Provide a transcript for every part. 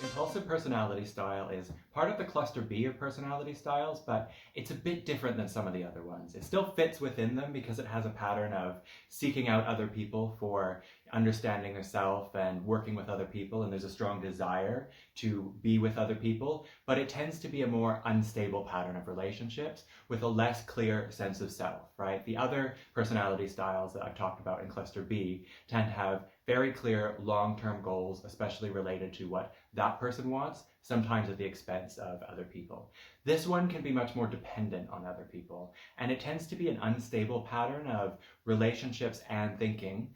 Impulsive personality style is part of the cluster B of personality styles, but it's a bit different than some of the other ones. It still fits within them because it has a pattern of seeking out other people for understanding yourself and working with other people, and there's a strong desire to be with other people, but it tends to be a more unstable pattern of relationships with a less clear sense of self, right? The other personality styles that I've talked about in cluster B tend to have very clear long-term goals, especially related to what that person wants, sometimes at the expense of other people. This one can be much more dependent on other people, and it tends to be an unstable pattern of relationships and thinking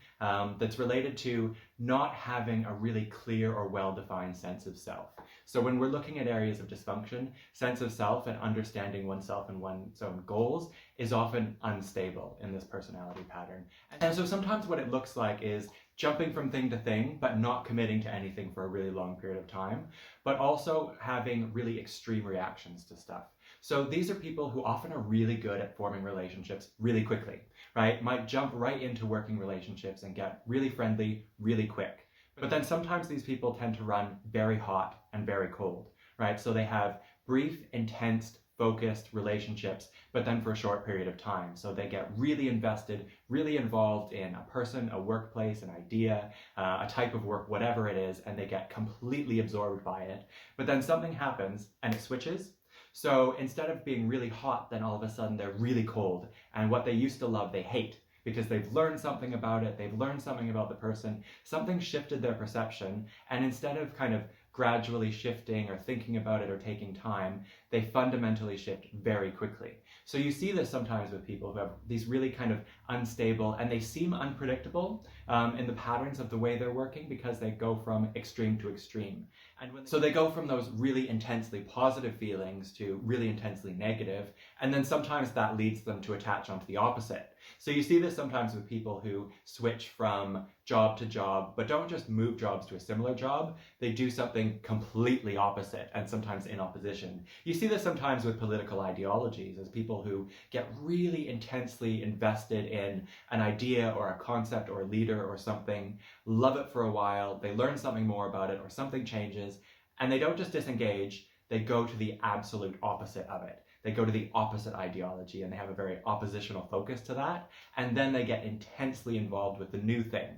that's related to not having a really clear or well-defined sense of self. So when we're looking at areas of dysfunction, sense of self and understanding oneself and one's own goals is often unstable in this personality pattern. And so sometimes what it looks like is jumping from thing to thing, but not committing to anything for a really long period of time, but also having really extreme reactions to stuff. So these are people who often are really good at forming relationships really quickly, right? Might jump right into working relationships and get really friendly really quick. But then sometimes these people tend to run very hot and very cold, right? So they have brief, intense, focused relationships, but then for a short period of time. So they get really invested, really involved in a person, a workplace, an idea, a type of work, whatever it is, and they get completely absorbed by it. But then something happens and it switches. So instead of being really hot, then all of a sudden they're really cold. And what they used to love, they hate, because they've learned something about it, they've learned something about the person, something shifted their perception, and instead of kind of gradually shifting or thinking about it or taking time, they fundamentally shift very quickly. So you see this sometimes with people who have these really kind of unstable, and they seem unpredictable in the patterns of the way they're working because they go from extreme to extreme. So they go from those really intensely positive feelings to really intensely negative, and then sometimes that leads them to attach onto the opposite. So you see this sometimes with people who switch from job to job, but don't just move jobs to a similar job, they do something completely opposite and sometimes in opposition. You see this sometimes with political ideologies as people who get really intensely invested in an idea or a concept or a leader or something, love it for a while, they learn something more about it or something changes, and they don't just disengage, they go to the absolute opposite of it. They go to the opposite ideology and they have a very oppositional focus to that. And then they get intensely involved with the new thing.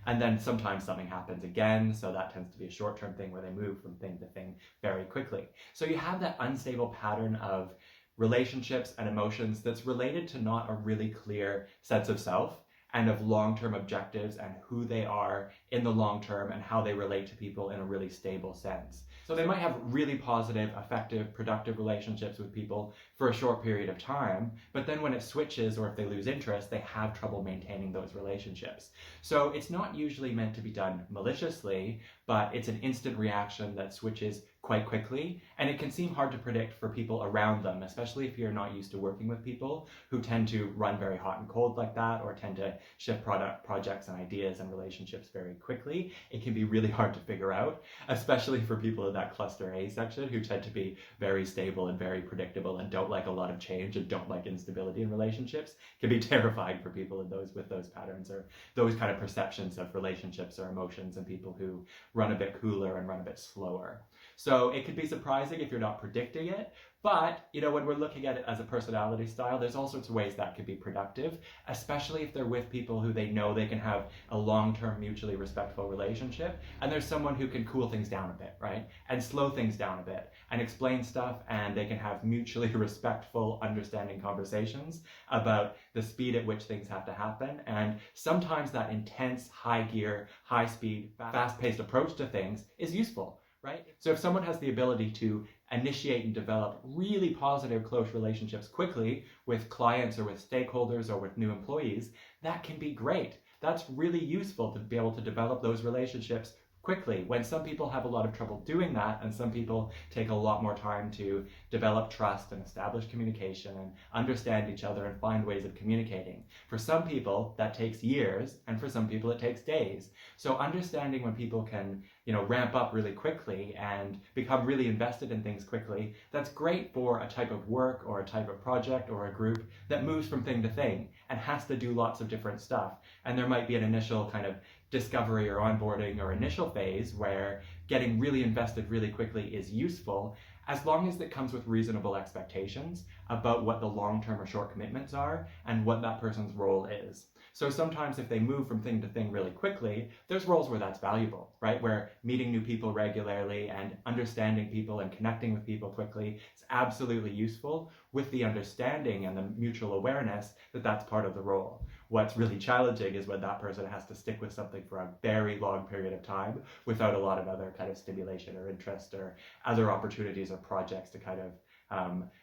And then sometimes something happens again. So that tends to be a short-term thing where they move from thing to thing very quickly. So you have that unstable pattern of relationships and emotions that's related to not a really clear sense of self and of long-term objectives and who they are in the long term and how they relate to people in a really stable sense. So they might have really positive, effective, productive relationships with people for a short period of time, but then when it switches or if they lose interest, they have trouble maintaining those relationships. So it's not usually meant to be done maliciously, but it's an instant reaction that switches quite quickly, and it can seem hard to predict for people around them, especially if you're not used to working with people who tend to run very hot and cold like that, or tend to shift projects and ideas and relationships very quickly. It can be really hard to figure out, especially for people in that cluster A section who tend to be very stable and very predictable and don't like a lot of change and don't like instability in relationships. It can be terrifying for people in those with those patterns or those kind of perceptions of relationships or emotions, and people who run a bit cooler and run a bit slower. So it could be surprising if you're not predicting it, but when we're looking at it as a personality style, there's all sorts of ways that could be productive, especially if they're with people who they know they can have a long-term mutually respectful relationship, and there's someone who can cool things down a bit, right? And slow things down a bit and explain stuff, and they can have mutually respectful, understanding conversations about the speed at which things have to happen. And sometimes that intense, high gear, high speed, fast-paced approach to things is useful. Right? So if someone has the ability to initiate and develop really positive, close relationships quickly with clients or with stakeholders or with new employees, that can be great. That's really useful to be able to develop those relationships quickly, when some people have a lot of trouble doing that, and some people take a lot more time to develop trust and establish communication and understand each other and find ways of communicating. For some people, that takes years, and for some people, it takes days. So understanding when people can, ramp up really quickly and become really invested in things quickly, that's great for a type of work or a type of project or a group that moves from thing to thing. and has to do lots of different stuff. And there might be an initial kind of discovery or onboarding or initial phase where getting really invested really quickly is useful, as long as it comes with reasonable expectations about what the long-term or short commitments are and what that person's role is. So sometimes if they move from thing to thing really quickly, there's roles where that's valuable, right? Where meeting new people regularly and understanding people and connecting with people quickly is absolutely useful, with the understanding and the mutual awareness that that's part of the role. What's really challenging is when that person has to stick with something for a very long period of time without a lot of other kind of stimulation or interest or other opportunities or projects to kind of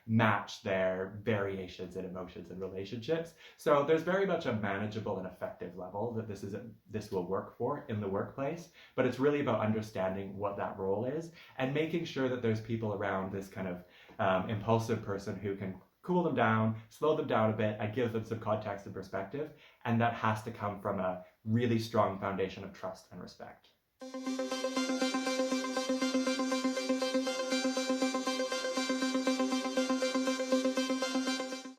match their variations in emotions and relationships. So there's very much a manageable and effective level that this will work for in the workplace, but it's really about understanding what that role is and making sure that there's people around this kind of impulsive person who can cool them down, slow them down a bit, and give them some context and perspective. And that has to come from a really strong foundation of trust and respect.